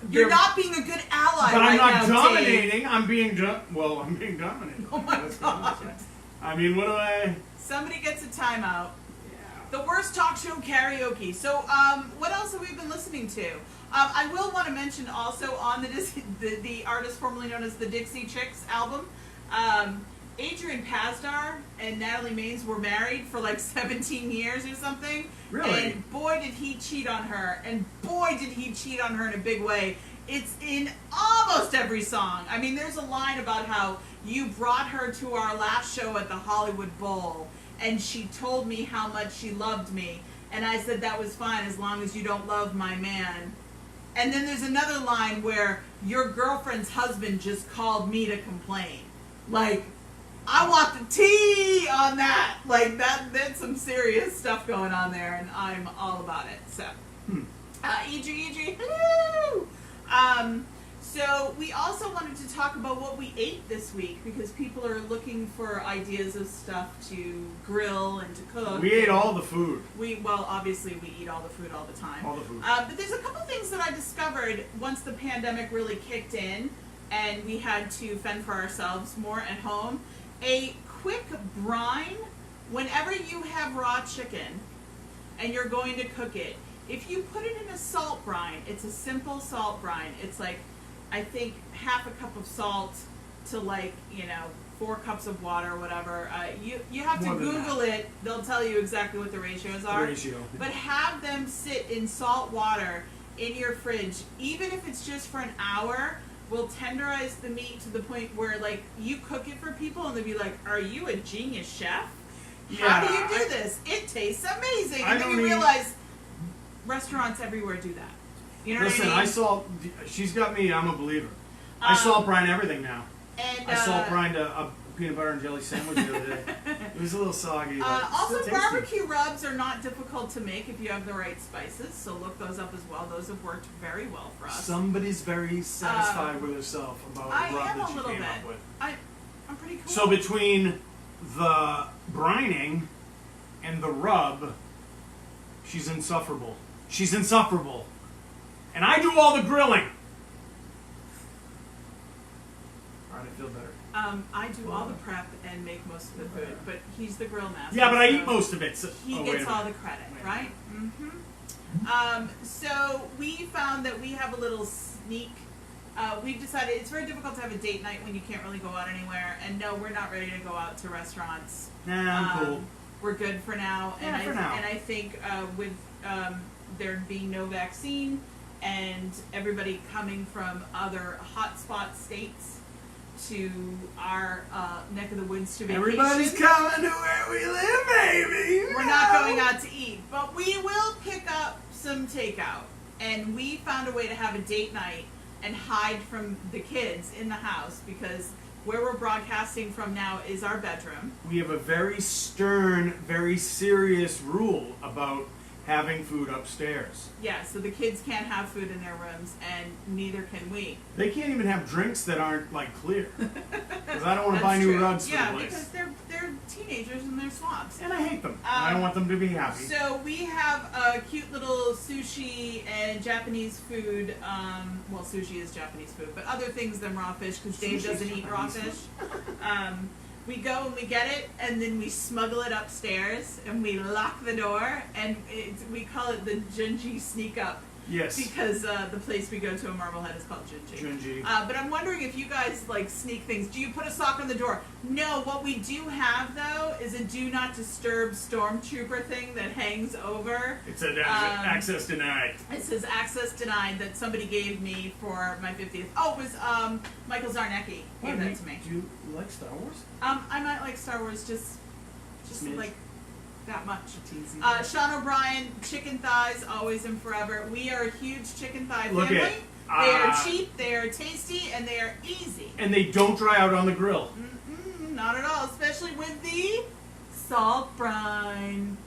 You're not being a good ally But right I'm not now, dominating. Dave. I'm being dominated. Oh my That's God. what I'm saying. I mean, what do I? Somebody gets a timeout. Yeah. The worst talk show karaoke. So, what else have we been listening to? I will want to mention also on the artist formerly known as the Dixie Chicks album, Adrian Pasdar and Natalie Maines were married for like 17 years or something. Really? And boy did he cheat on her. And boy did he cheat on her in a big way. It's in almost every song. I mean, there's a line about how you brought her to our last show at the Hollywood Bowl and she told me how much she loved me. And I said that was fine as long as you don't love my man. And then there's another line where your girlfriend's husband just called me to complain. Like, I want the tea on that. Like, there's some serious stuff going on there, and I'm all about it. So, Angie, hello! So we also wanted to talk about what we ate this week because people are looking for ideas of stuff to grill and to cook. We ate all the food. Obviously we eat all the food all the time. All the food. But there's a couple things that I discovered once the pandemic really kicked in and we had to fend for ourselves more at home. A quick brine, whenever you have raw chicken and you're going to cook it, if you put it in a salt brine, it's a simple salt brine. It's like, I think half a cup of salt to 4 cups of water or whatever. You have to Google it. They'll tell you exactly what the ratios are. But have them sit in salt water in your fridge, even if it's just for an hour, will tenderize the meat to the point where you cook it for people and they'll be like, are you a genius chef? How do you do this? It tastes amazing. And then you realize restaurants everywhere do that. You know Listen, what I mean? she's got me, I'm a believer. I salt brine everything now. And I salt brined a peanut butter and jelly sandwich the other day. It was a little soggy. Also, barbecue rubs are not difficult to make if you have the right spices, so look those up as well. Those have worked very well for us. Somebody's very satisfied with herself about a rub that she came up with. I'm pretty cool. So between the brining and the rub, she's insufferable. She's insufferable. And I do all the grilling. Alright, I feel better. I do all the prep and make most of the food, but he's the grill master. Yeah, but I eat most of it. So, he gets all the credit, right? Mm-hmm. So we found that we have a little sneak. We've decided it's very difficult to have a date night when you can't really go out anywhere. And no, we're not ready to go out to restaurants. Nah, I'm cool. We're good for now. Yeah, for now. And I think with there being no vaccine and everybody coming from other hotspot states to our neck of the woods to vacation. Everybody's coming to where we live, baby. We're not going out to eat, but we will pick up some takeout. And we found a way to have a date night and hide from the kids in the house, because where we're broadcasting from now is our bedroom. We have a very stern, very serious rule about having food upstairs. Yeah, so the kids can't have food in their rooms, and neither can we. They can't even have drinks that aren't like clear, because I don't want to buy That's new true. rugs for Yeah, the place. because they're teenagers and they're swabs. And I hate them. I don't want them to be happy. So we have a cute little sushi and Japanese food. Well, sushi is Japanese food, but other things than raw fish, because Dave Sushi's doesn't eat raw Japanese fish. We go and we get it, and then we smuggle it upstairs, and we lock the door, and we call it the Junji sneak up. Yes. Because the place we go to in Marblehead is called Junji. Junji. But I'm wondering if you guys like sneak things. Do you put a sock on the door? No. What we do have though is a do not disturb stormtrooper thing that hangs over. It said access denied. It says access denied that somebody gave me for my 50th. Oh, it was Michael Zarnecki gave that to me. Do you like Star Wars? I might like Star Wars just Smidge. like that much. Teensy. Sean O'Brien, chicken thighs, always and forever. We are a huge chicken thigh Look family. at- They are cheap, they are tasty, and they are easy. And they don't dry out on the grill. Not at all, especially with the salt brine.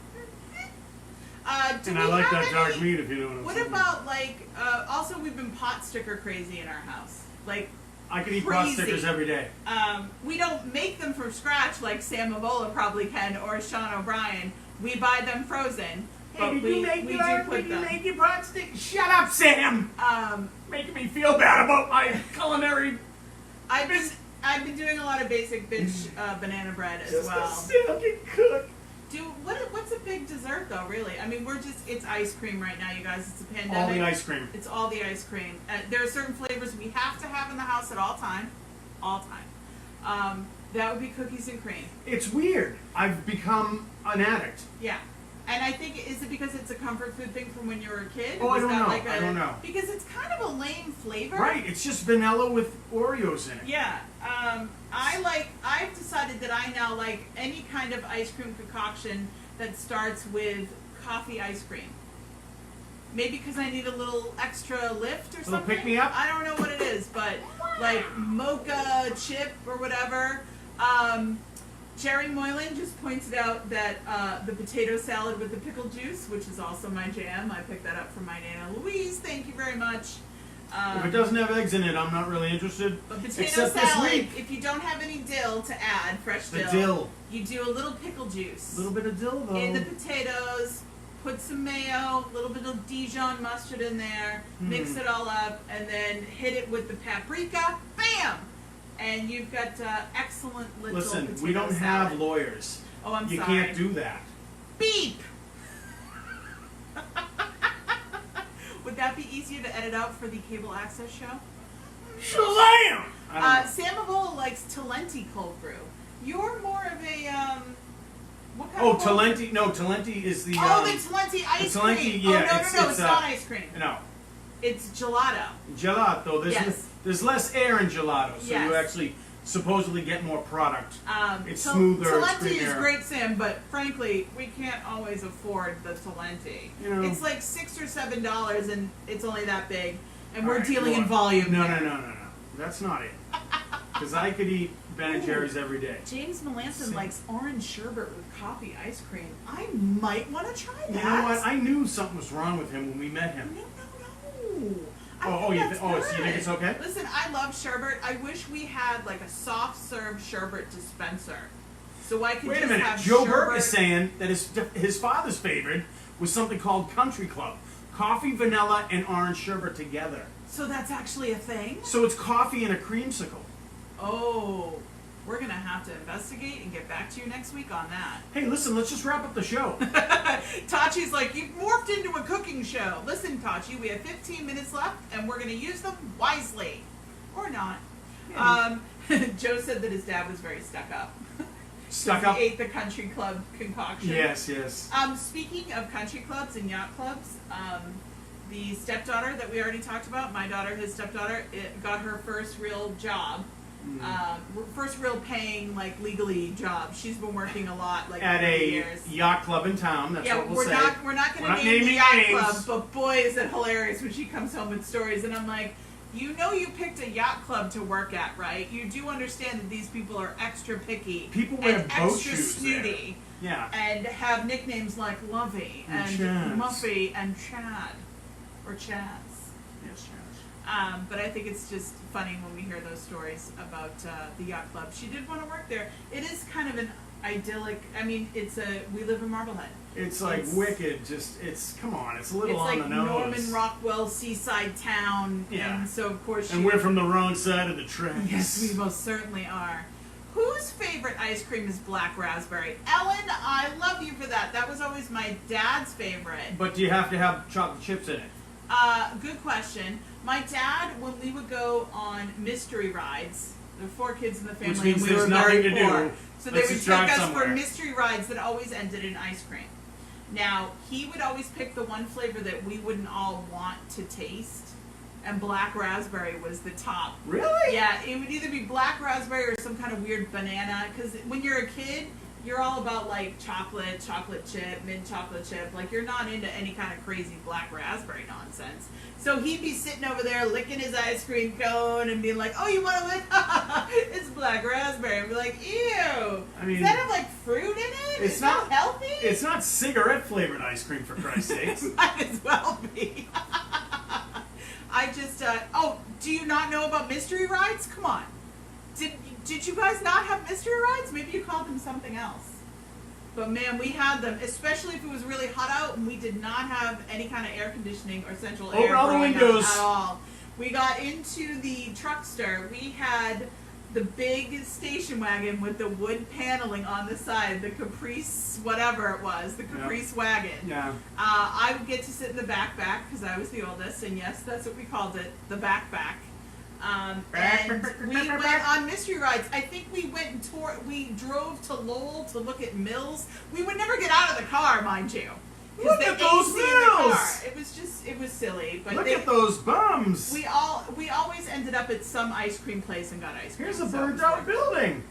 And I like that dark meat, if you know what I'm What saying. about also we've been pot sticker crazy in our house. Like, I could eat pot crazy. stickers every day. we don't make them from scratch like Sam Avola probably can, or Sean O'Brien. We buy them frozen. But we do put them. make your pot stickers? Shut up, Sam! Making me feel bad about my culinary. I've been doing a lot of basic bitch banana bread as well. Still can cook. What's a big dessert though? Really, I mean, it's ice cream right now, you guys. It's a pandemic. All the ice cream. It's all the ice cream. There are certain flavors we have to have in the house at all time. That would be cookies and cream. It's weird. I've become an addict. Yeah. And I think, is it because it's a comfort food thing from when you were a kid? Oh, I Was don't that know. I don't know. Because it's kind of a lame flavor. Right, it's just vanilla with Oreos in it. Yeah. I've decided that I now like any kind of ice cream concoction that starts with coffee ice cream. Maybe because I need a little extra lift or something. pick me up? I don't know what it is, but like mocha chip or whatever. Jerry Moylan just pointed out that the potato salad with the pickle juice, which is also my jam. I picked that up from my Nana Louise. Thank you very much. If it doesn't have eggs in it, I'm not really interested. But potato Except salad, this week. if you don't have any dill to add, fresh The dill, dill. you do a little pickle juice A little bit of dill, though. in the potatoes. Put some mayo, a little bit of Dijon mustard in there, mix it all up, and then hit it with the paprika. Bam! And you've got excellent little Listen, potato we don't salad. have lawyers. Oh, I'm You sorry. can't do that. Beep! Would that be easier to edit out for the cable access show? Shazam! Sam Avola likes Talenti cold brew. You're more of a what kind Oh, of cold brew? Talenti. No, Talenti is the. the Talenti ice the Talenti, cream. yeah, oh no, it's it's not ice cream. No, It's gelato. gelato. Yes. There's less air in gelato, so Yes. you actually supposedly get more product. It's Tal- smoother, it's Talenti is creamier. great, Sam, but frankly, we can't always afford the Talenti. You know. It's like $6 or $7, and it's only that big, and we're Alright, dealing go in on. volume. No, here. no. That's not it. Because I could eat Ben and Jerry's every day. James Melanson Sam. likes orange sherbet with coffee ice cream. I might want to try that. You know what? I knew something was wrong with him when we met him. No. I Oh, think you that's so you think good. it's okay? Listen, I love sherbet. I wish we had like a soft serve sherbet dispenser, so I could Wait a just minute. have Joe sherbet. Burke is saying that his father's favorite was something called Country Club. Coffee, vanilla, and orange sherbet together. So that's actually a thing? So it's coffee and a creamsicle. Oh, we're going to have to investigate and get back to you next week on that. Hey, listen, let's just wrap up the show. Tachi's like, you've morphed into a cooking show. Listen, Tachi, we have 15 minutes left, and we're going to use them wisely. Or not. Yeah. Joe said that his dad was very stuck up. Stuck up? He ate the country club concoction. Yes. Speaking of country clubs and yacht clubs, the stepdaughter that we already talked about, my daughter, his stepdaughter, got her first real job First real paying, like, legally job. She's been working a lot, like, at for a years. yacht club in town. That's what we'll say. We're not going to name the naming yacht names. club, but boy, is it hilarious when she comes home with stories. And I'm like, you know, you picked a yacht club to work at, right? You do understand that these people are extra picky. People wear and boat extra shoes snooty. there. Yeah. And have nicknames like Lovey and Chaz. Muffy and Chad. Or Chaz. Yes, Chaz. But I think it's just funny when we hear those stories about the yacht club. She did want to work there. It is kind of an idyllic. I mean, we live in Marblehead. It's like wicked. Come on. It's a little on like the nose. Norman Rockwell seaside town. Yeah. And so of course. And we're from the wrong side of the tracks. Yes, we most certainly are. Whose favorite ice cream is black raspberry? Ellen, I love you for that. That was always my dad's favorite. But do you have to have chocolate chips in it? Good question. My dad, when we would go on mystery rides, there were 4 kids in the family, Which means and we there's were nothing very to poor. do. So Let's they would just drive take us somewhere. for mystery rides that always ended in ice cream. Now, he would always pick the one flavor that we wouldn't all want to taste, and black raspberry was the top. Really? Yeah, it would either be black raspberry or some kind of weird banana, because when you're a kid, you're all about, like, chocolate chip, mint chocolate chip. Like, you're not into any kind of crazy black raspberry nonsense. So he'd be sitting over there licking his ice cream cone and being like, oh, you want to lick? It's black raspberry. And be like, ew. I mean, does that have, like, fruit in it? It's Is not that healthy? It's not cigarette-flavored ice cream, for Christ's sakes. Might as well be. I just, do you not know about mystery rides? Come on. Did you guys not have mystery rides? Maybe you called them something else. But man, we had them, especially if it was really hot out and we did not have any kind of air conditioning or central air Open all the growing up windows. at all. We got into the truckster. We had the big station wagon with the wood paneling on the side, the Caprice, whatever it was, the Caprice wagon. Yeah. I would get to sit in the backpack because I was the oldest, and yes, that's what we called it, the backpack. And we went on mystery rides. I think we drove to Lowell to look at mills. We would never get out of the car, mind you. Look at those mills! It was silly. But Look at those bums! We always ended up at some ice cream place and got ice cream. Here's a burned-out building.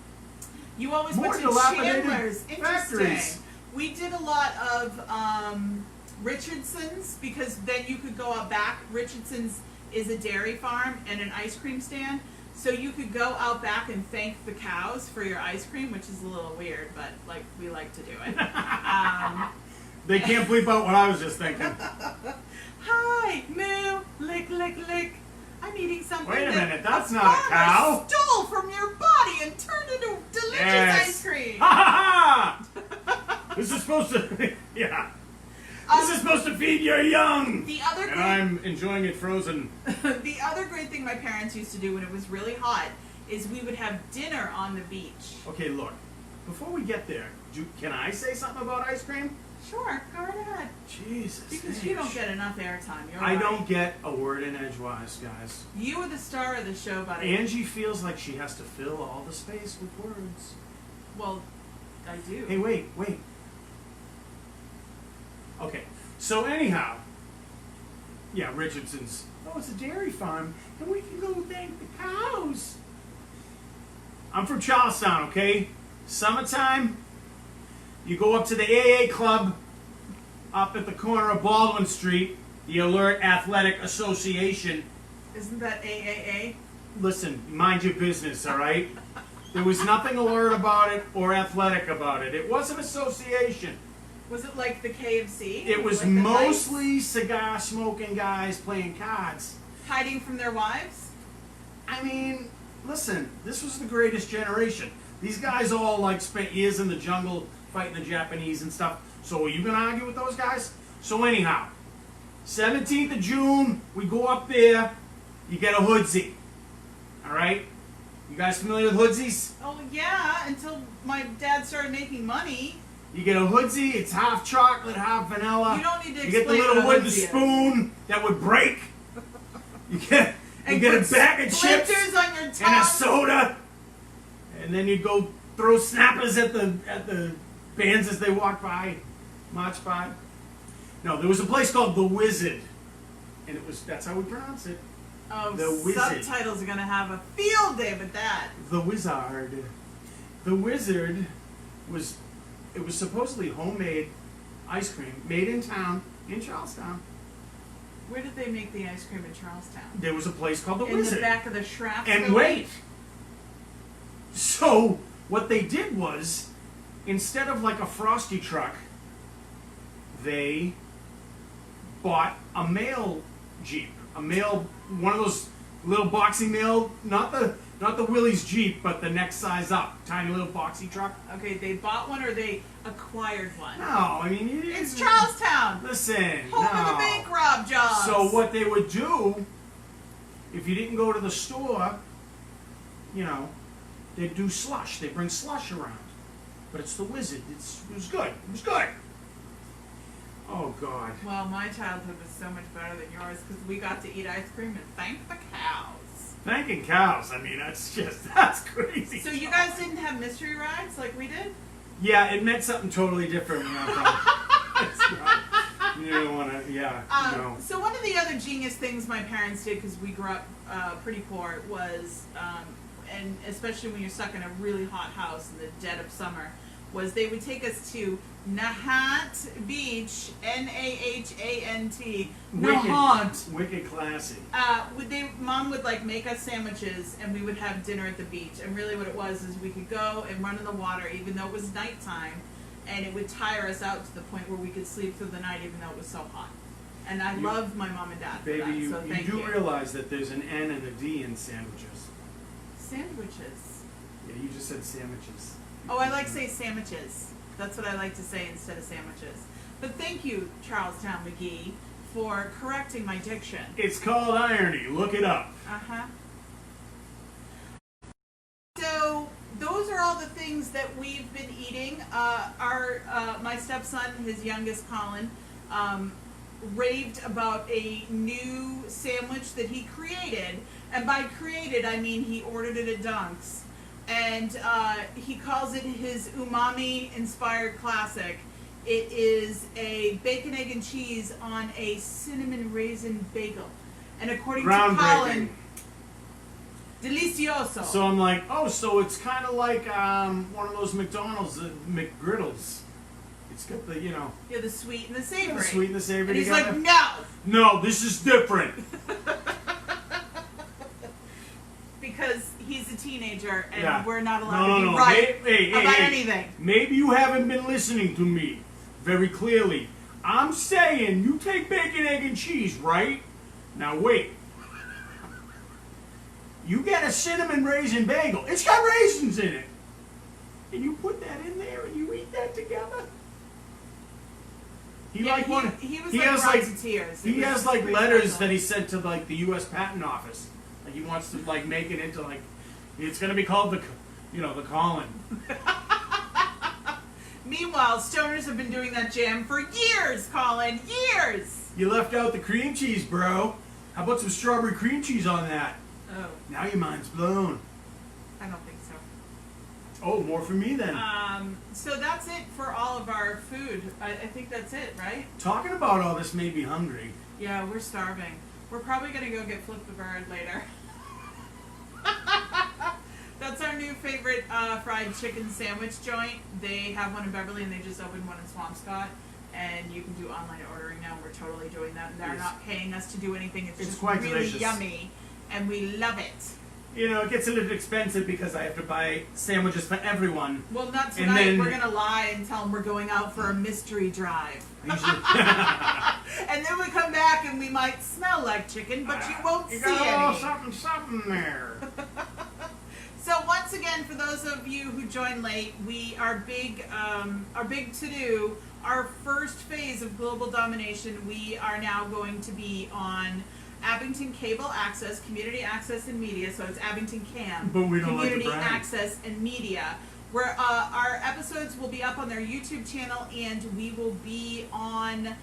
You always More went to dilapidated Chandler's. factories. Interesting. We did a lot of Richardson's because then you could go out back. Richardson's is a dairy farm and an ice cream stand. So you could go out back and thank the cows for your ice cream, which is a little weird, but like we like to do it. They can't bleep out what I was just thinking. Hi, moo, lick, lick, lick. I'm eating something. Wait a that minute, that's a not a farmer cow. Stole from your body and turned into delicious ice cream. Ha ha ha! This is supposed to, yeah. This is supposed to feed your young. The other and I'm enjoying it frozen. The other great thing my parents used to do when it was really hot is we would have dinner on the beach. Okay, look. Before we get there, can I say something about ice cream? Sure, go right ahead. Jesus. Because you don't get enough airtime. You're I right. don't get a word in edgewise, guys. You are the star of the show, buddy. Angie feels like she has to fill all the space with words. Well, I do. Hey, wait. Okay, so anyhow, yeah, Richardson's. Oh, it's a dairy farm, and we can go thank the cows. I'm from Charlestown, okay? Summertime, you go up to the AA club up at the corner of Baldwin Street, the Alert Athletic Association. Isn't that AAA? Listen, mind your business, all right? There was nothing alert about it or athletic about it. It was an association. Was it like the KFC? It was like the mostly cigar-smoking guys playing cards. hiding from their wives? I mean, listen, this was the greatest generation. These guys all, like, spent years in the jungle fighting the Japanese and stuff. So are you going to argue with those guys? So anyhow, 17th of June, we go up there, you get a hoodsie. All right? You guys familiar with hoodsies? Oh, yeah, until my dad started making money. You get a hoodsie, it's half chocolate, half vanilla. You don't need to You get the explain little what a wooden hoodsie is. spoon that would break. You get a bag of chips Splinters on your tongue. and a soda. And then you'd go throw snappers at the bands as they walk by, march by. No, there was a place called The Wizard. And that's how we pronounce it. Oh, the wizard. subtitles are gonna have a field day with that. The wizard. The wizard was supposedly homemade ice cream made in town, in Charlestown. Where did they make the ice cream in Charlestown? There was a place called the In Wizard. the back of the Schraps And building? wait. So what they did was, instead of like a Frosty truck, they bought a mail Jeep, one of those little boxy mail, not the Willys Jeep, but the next size up, tiny little boxy truck. Okay, they bought one or they acquired one? No, I mean It's Charlestown! Listen, Home no. of the bank rob jobs! So what they would do, if you didn't go to the store, they'd do slush. They'd bring slush around. But it's the Wizard. It was good. It was good. Oh, God. Well, my childhood was so much better than yours because we got to eat ice cream and thank the cows. Thanking cows. I mean, that's crazy. So you guys didn't have mystery rides like we did? Yeah, it meant something totally different when I was It's not, you don't want to, no. So one of the other genius things my parents did, because we grew up pretty poor, was, and especially when you're stuck in a really hot house in the dead of summer, was they would take us to Nahant Beach, N-A-H-A-N-T, Nahant. Wicked classy. Mom would like make us sandwiches and we would have dinner at the beach. And really what it was is we could go and run in the water even though it was nighttime, and it would tire us out to the point where we could sleep through the night even though it was so hot. And I loved my mom and dad for that, Baby, so thank you. do realize that there's an N and a D in sandwiches. Sandwiches. Yeah, you just said sandwiches. Oh, I like to say sandwiches. That's what I like to say instead of sandwiches. But thank you, Charlestown McGee, for correcting my diction. It's called irony. Look it up. Uh-huh. So those are all the things that we've been eating. My stepson, his youngest Colin, raved about a new sandwich that he created. And by created, I mean he ordered it at Dunk's. And he calls it his umami-inspired classic. It is a bacon, egg, and cheese on a cinnamon raisin bagel. And according to Colin, delicioso. So I'm like, oh, so it's kind of like one of those McDonald's McGriddles. It's got the, Yeah, the sweet and the savory. the sweet and the savory And he's together. like, no! No, this is different. Because he's a teenager and Yeah. we're not allowed to be No. right Hey, about anything. Maybe you haven't been listening to me very clearly. I'm saying you take bacon, egg, and cheese, right? Now wait. You get a cinnamon raisin bagel. It's got raisins in it. And you put that in there and you eat that together. He Yeah, like one. he was he like has rise like to tears. he It has was like pretty letters special. that he sent to like the U.S. Patent Office. Like he wants to like make it into like it's gonna be called the Colin. Meanwhile, stoners have been doing that jam for years, Colin. Years! You left out the cream cheese, bro. How about some strawberry cream cheese on that? Oh, Now your mind's blown. I don't think so. Oh, more for me then. So that's it for all of our food. I think that's it, right? Talking about all this made me hungry. Yeah, we're starving. We're probably going to go get Flip the Bird later. That's our new favorite fried chicken sandwich joint. They have one in Beverly and they just opened one in Swampscott. And you can do online ordering now. We're totally doing that. And they're Yes. not paying us to do anything. It's just quite really delicious. yummy. And we love it. It gets a little expensive because I have to buy sandwiches for everyone. Well, not And tonight. then- We're going to lie and tell them we're going out for a mystery drive. Usually, And then we come back and we might smell like chicken, but you won't you see got a any. little something there. So once again, for those of you who joined late, our big to do, our first phase of global domination. We are now going to be on Abington Cable Access, Community Access and Media. So it's Abington CAM, But we don't like to Community brag. Access and Media. Where our episodes will be up on their YouTube channel, and we will be on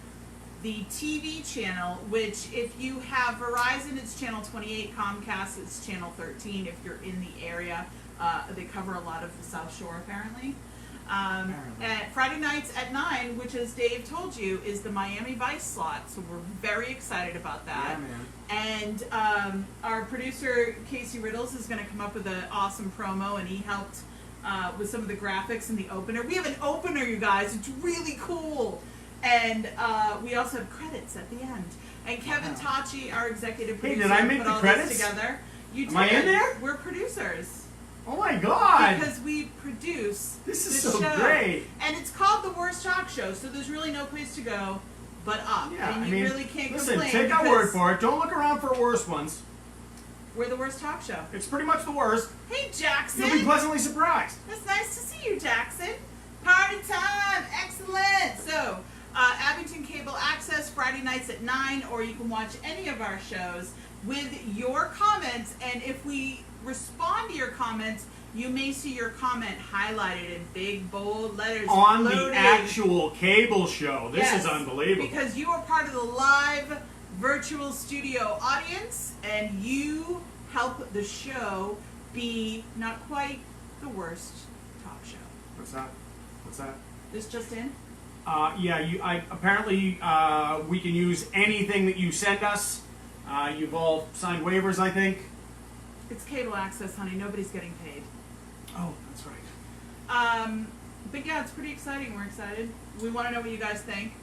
the TV channel, which if you have Verizon, it's channel 28, Comcast, it's channel 13 if you're in the area. They cover a lot of the South Shore, apparently. At Friday nights at 9, which, as Dave told you, is the Miami Vice slot. So we're very excited about that. Yeah, man. And our producer, Casey Riddles, is going to come up with an awesome promo, and he helped with some of the graphics and the opener. We have an opener, you guys. It's really cool. And we also have credits at the end. And Kevin Tachi, our executive producer, did I make put the all credits this together. You did. Am I in there? We're producers. Oh my God! Because we produce This is the so show. great. And it's called The Worst Talk Show, so there's really no place to go but up. Yeah, and you really can't listen, complain. take our because word for it. Don't look around for worse ones. We're the worst talk show. It's pretty much the worst. Hey, Jackson. You'll be pleasantly surprised. It's nice to see you, Jackson. Party time. Excellent. So, Abington Cable Access, Friday nights at 9, or you can watch any of our shows with your comments. And if we respond to your comments, you may see your comment highlighted in big, bold letters. On loading. the actual cable show. This Yes, is unbelievable. Because you are part of the live virtual studio audience, and you help the show be not quite the worst talk show. What's that? What's that? This just in? Apparently we can use anything that you send us. You've all signed waivers, I think. It's cable access, honey. Nobody's getting paid. Oh, that's right. But yeah, it's pretty exciting. We're excited. We want to know what you guys think.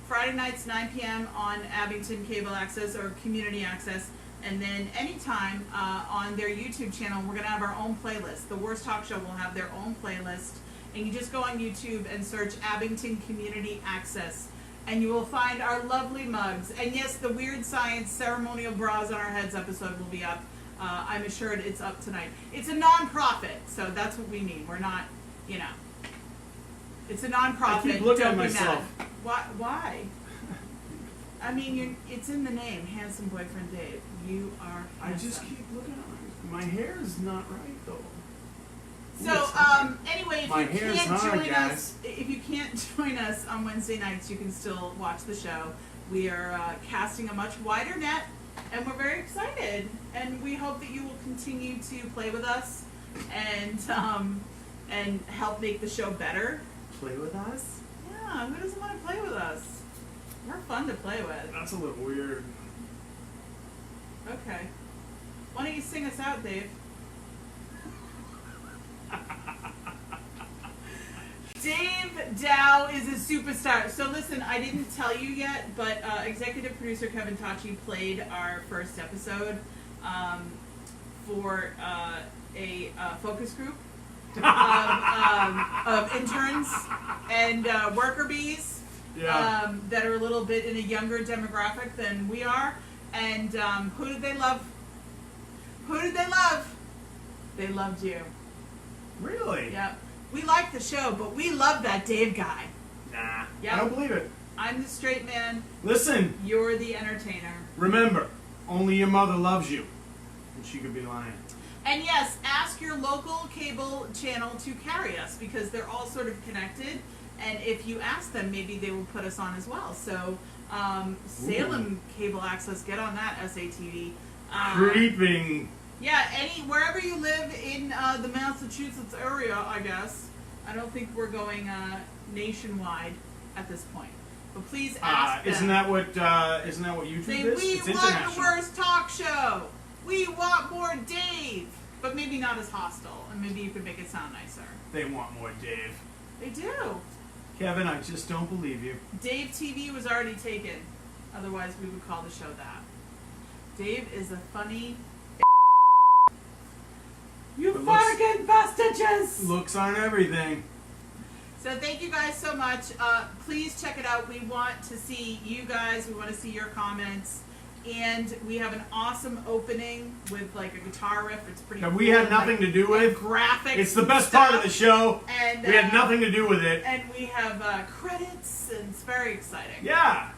Friday nights, 9 p.m. on Abington Cable Access or Community Access. And then anytime on their YouTube channel, we're going to have our own playlist. The Worst Talk Show will have their own playlist. And you just go on YouTube and search Abington Community Access. And you will find our lovely mugs. And yes, the Weird Science ceremonial bras on our heads episode will be up. I'm assured it's up tonight. It's a non-profit, so that's what we mean. We're not, you know. It's a non-profit. I keep looking Don't at be myself. mad. Why? I mean, it's in the name, Handsome Boyfriend Dave. You are I handsome. just keep looking at my hair is not right, though. So, Ooh, it's hard. anyway, if My you hair's can't hard, join guys. us, if you can't join us on Wednesday nights, you can still watch the show. We are casting a much wider net, and we're very excited. And we hope that you will continue to play with us and help make the show better. Play with us? Yeah, who doesn't want to play with us? We're fun to play with. That's a little weird. Okay. Why don't you sing us out, Dave? Dave Dow is a superstar. So listen, I didn't tell you yet, but executive producer Kevin Tachi played our first episode for a focus group of interns and worker bees that are a little bit in a younger demographic than we are. And who did they love? Who did they love? They loved you. Really? Yep. We like the show, but we love that Dave guy. Nah. Yep. I don't believe it. I'm the straight man. Listen. You're the entertainer. Remember, only your mother loves you. And she could be lying. And yes, ask your local cable channel to carry us because they're all sort of connected. And if you ask them, maybe they will put us on as well. So, Salem Cable Access, get on that, SATV. Creeping. Yeah, wherever you live in the Massachusetts area, I guess. I don't think we're going nationwide at this point. But please ask them. Isn't that what YouTube Say, is? we It's want international. the worst talk show. We want more Dave. But maybe not as hostile. And maybe you could make it sound nicer. They want more Dave. They do. Kevin, I just don't believe you. Dave TV was already taken. Otherwise, we would call the show that. Dave is a funny... You fucking bastages! Looks aren't everything. So thank you guys so much. Please check it out. We want to see you guys. We want to see your comments. And we have an awesome opening with like a guitar riff. It's pretty That cool. we had nothing to do with. Graphics. It's the and best stuff. part of the show. And we had nothing to do with it. And we have credits, and it's very exciting. Yeah,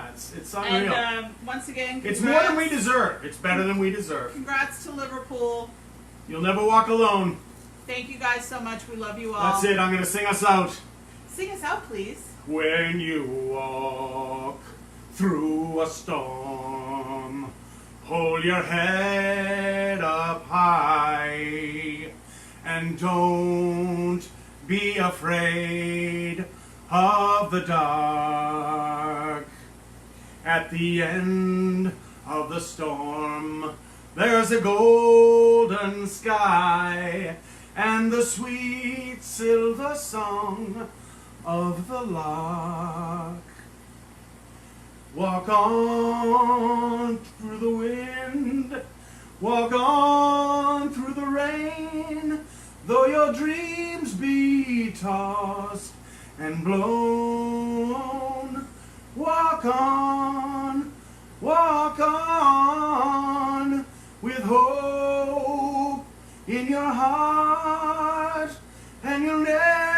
it's unreal. And once again, it's more than we deserve. It's better than we deserve. Congrats to Liverpool. You'll never walk alone. Thank you guys so much. We love you all. That's it. I'm going to sing us out. Sing us out, please. When you walk through a storm, hold your head up high and don't be afraid of the dark. At the end of the storm, there's a golden sky and the sweet silver song of the lark. Walk on through the wind, walk on through the rain, though your dreams be tossed and blown. Walk on with hope in your heart, and you'll never